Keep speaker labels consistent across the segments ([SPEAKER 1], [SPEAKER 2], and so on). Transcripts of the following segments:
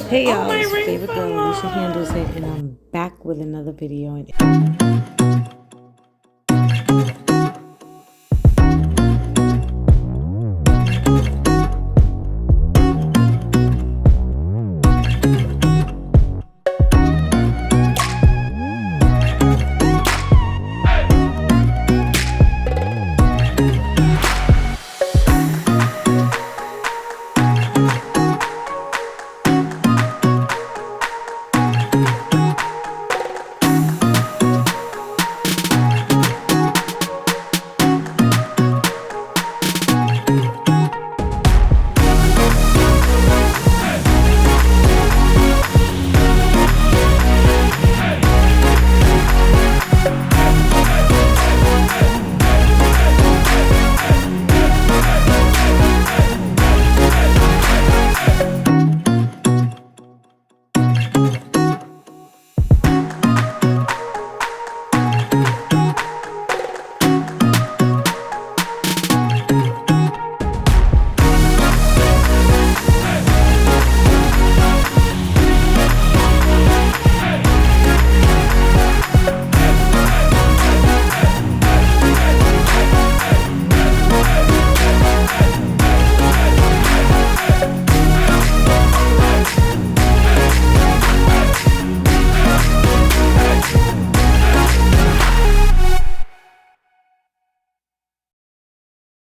[SPEAKER 1] Hey y'all, it's your favorite girl, Alicia Handles it, and I'm back with another video.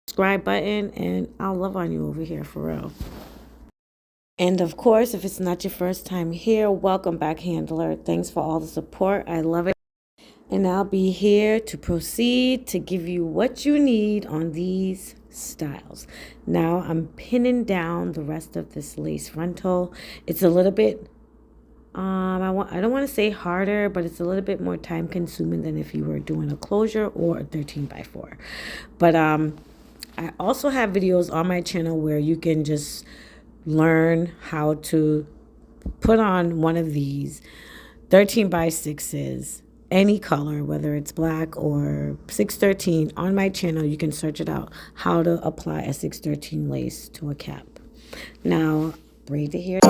[SPEAKER 1] Subscribe button, and I'll love on you over here for real. And of course, if it's not your first time here, welcome back, handler. Thanks for all the support. I love it. And I'll be here to proceed to give you what you need on these styles. Now I'm pinning down the rest of this lace frontal. It's a little bit I don't want to say harder, but it's a little bit more time consuming than if you were doing a closure or a 13x4. But I also have videos on my channel where you can just learn how to put on one of these 13x6s, any color, whether it's black or 613. On my channel, you can search it out, how to apply a 613 lace to a cap. Now, braid the hair.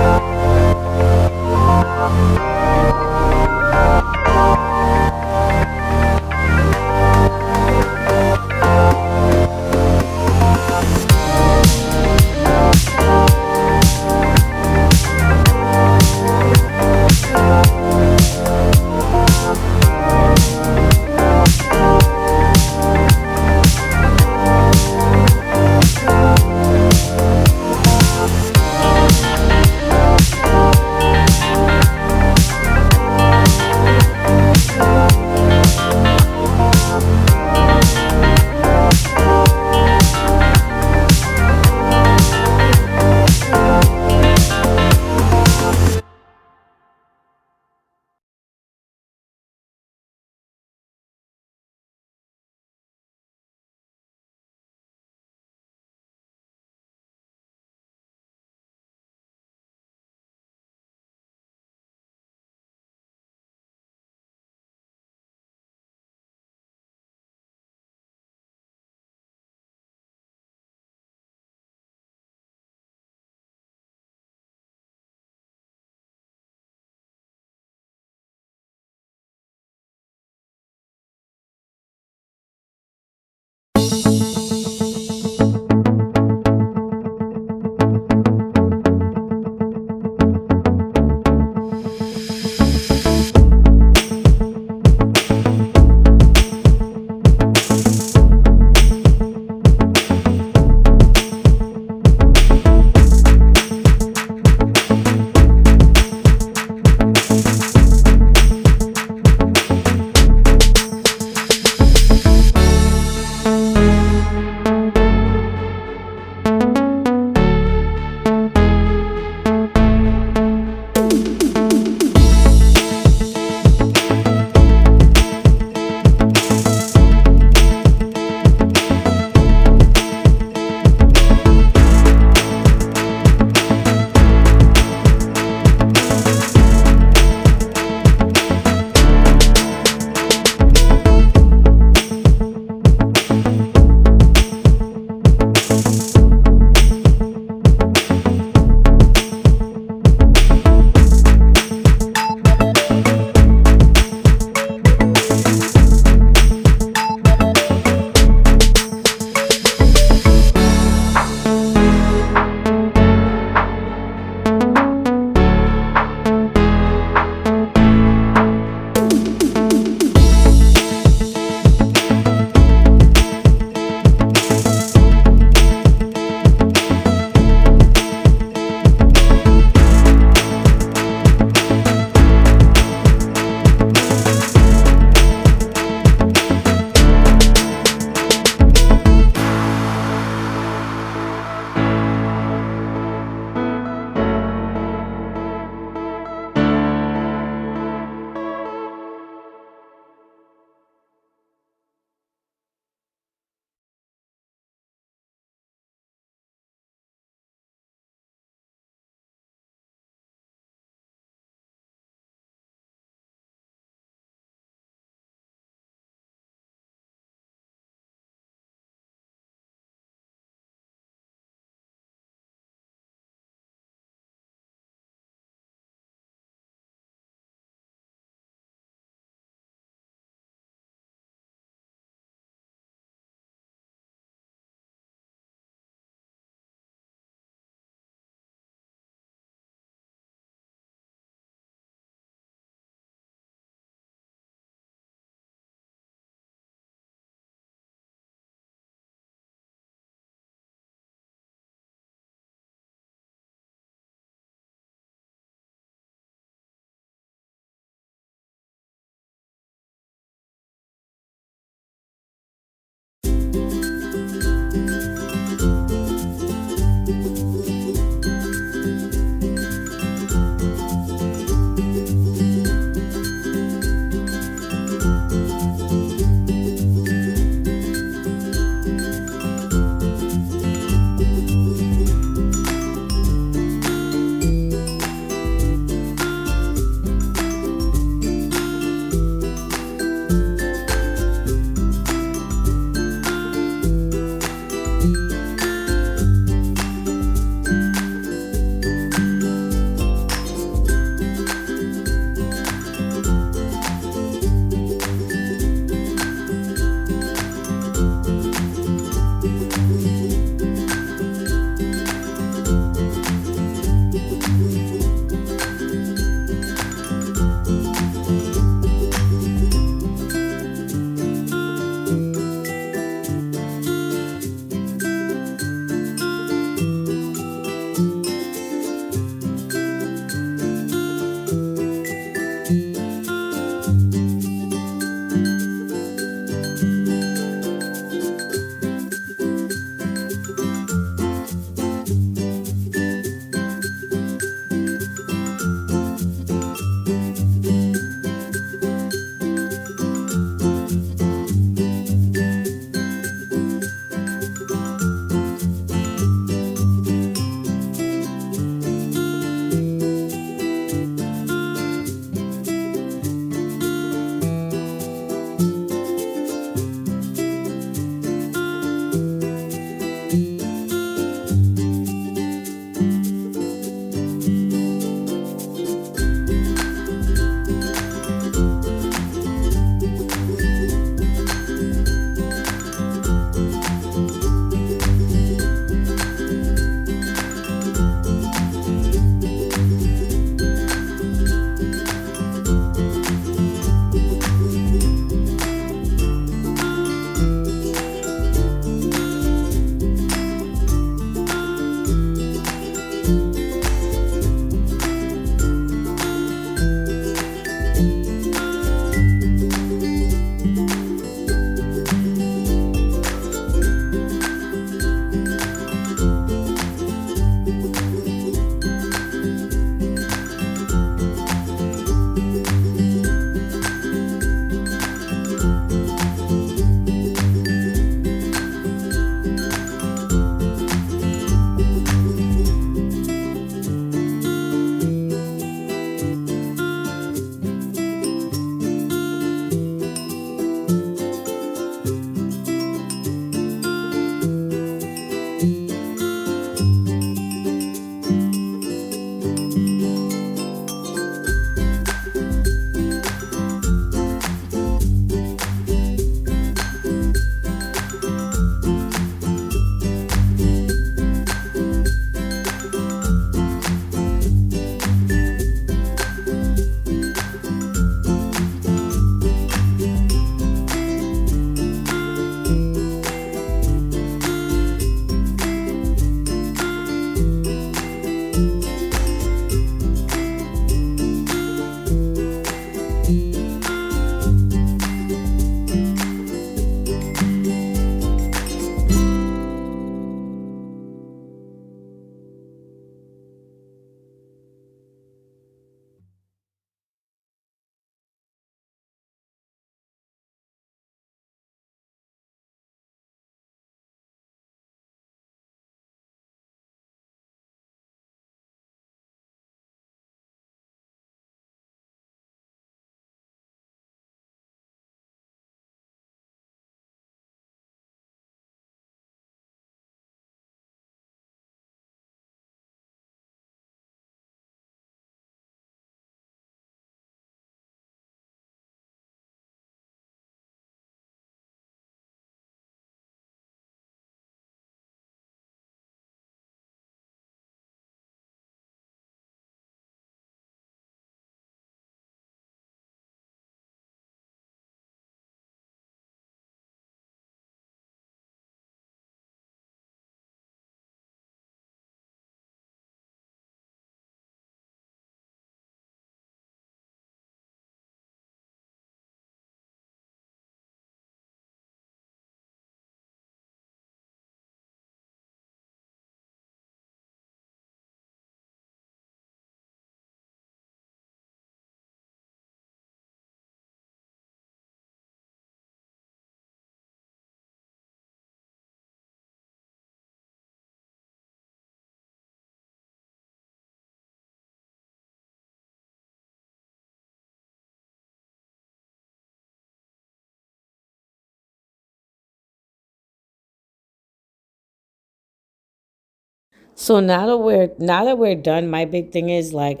[SPEAKER 1] So now that we're done, my big thing is like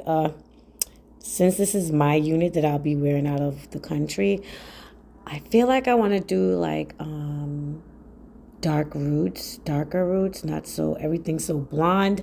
[SPEAKER 1] since this is my unit that I'll be wearing out of the country, I feel like I want to do like darker roots, not so everything so blonde.